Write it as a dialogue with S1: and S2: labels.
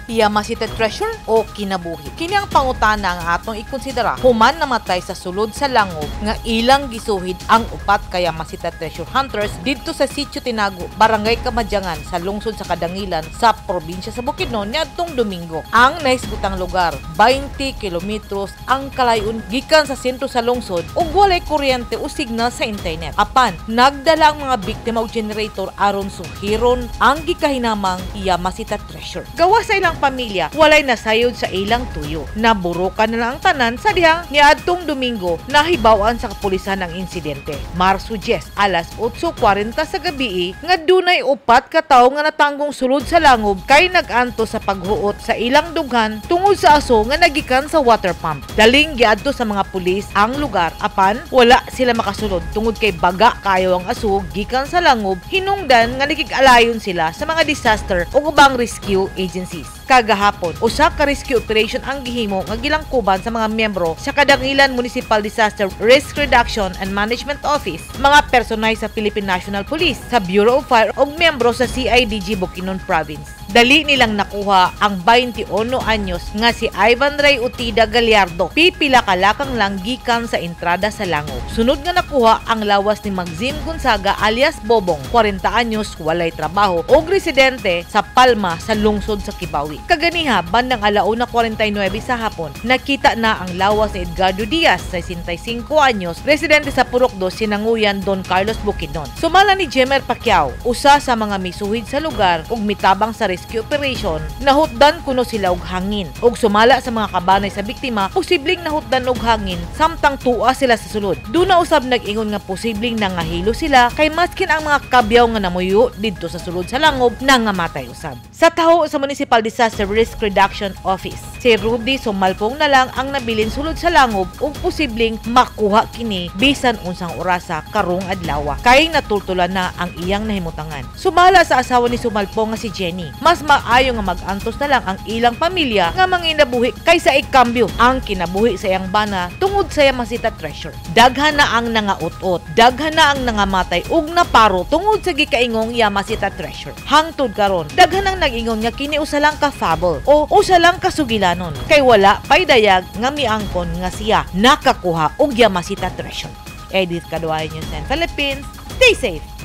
S1: Yamasita treasure o kinabuhi. Kini ang pangutana nga atong ikonsidera human namatay sa sulod sa langob nga ilang gisuhid ang upat ka Yamasita treasure hunters didto sa Sitio Tinago, Barangay Kamadyangan sa lungsod sa Kadangilan sa probinsya sa Bukidnon niadtong Domingo. Ang nahisgutang lugar 20 kilometros ang kalayon gikan sa sentro sa lungsod ug walay kuryente o signal sa internet. Apan nagdala ang mga biktima og generator aron suhiron ang gikahinamang Yamasita treasure. Gawa sa ilang pamilya, walay nasayod sa ilang tuyo. Naburukan na lang ang tanan sa dihang niadtong Domingo nahibawan sa kapulisan ang insidente. Marso 10, alas 8:40 sa gabi nga dunay upat ka tawo nga natanggong sulod sa langob kay nag-anto sa paghuot sa ilang dughan tungod sa aso nga nagikan sa water pump. Daling giadto sa mga pulis ang lugar apan wala sila makasulod tungod kay baga kayo ang aso gikan sa langob. Hinungdan nga nakig-alayon sila sa mga disaster o ubang rescue agencies. Kagahapon, usa ka rescue operation ang gihimo nga gilangkuban sa mga miyembro sa Kadangilan Municipal Disaster Risk Reduction and Management Office, mga personay sa Philippine National Police, sa Bureau of Fire ug miyembro sa CIDG Bukidnon Province. Dali nilang nakuha ang 21 anyos nga si Ivan Ray Utida Gallardo. Pipila ka lakang lang gikan sa entrada sa langob. Sunod nga nakuha ang lawas ni Maxim Gonzaga alias Bobong, 40 anyos, walay trabaho ug residente sa Palma sa lungsod sa Kibawi. Kaganiha, bandang 1:49 sa hapon, nakita na ang lawas ni Edgardo Diaz, 65 anyos, residente sa Purok 2, Sinanguyan, Don Carlos, Bukidnon. Sumala ni Jemer Pacquiao, usa sa mga misuhid sa lugar ug mitabang sa rescue operation, nahutdan kuno sila og hangin ug sumala sa mga kabanay sa biktima, posibleng nahutdan og hangin samtang tuwa sila sa sulod. Duna usab nag-ingon nga posibleng nangahilo sila kay maskin ang mga kabyaw nga namuyo didto sa sulod sa langob nangamatay usab. Sa taho sa Municipal Disaster Risk Reduction Office, si Rudy Sumalpong na lang ang nabilin sulod sa langob ug posibleng makuha kini bisan unsang orasa karong adlaw kay natultulan na ang iyang nahimutangan. Sumala sa asawa ni Sumalpong nga si Jenny, mas maayo nga mag-antos na lang ang ilang pamilya nga manginabuhi kaysa ikambyo ang kinabuhi sa iyang bana tungod sa Yamasita treasure. Daghan na ang nangaut-ot, daghan na ang nangamatay ug naparo tungod sa gikaingong Yamasita treasure. Hangtod karon, daghan ang nag-ingon nga kini usa lang ka fable o usa lang ka sugilanon kay wala pay dayag nga miangkon nga siya nakakuha og Yamasita treasure. Edith Kaduay News and Philippines. Stay safe.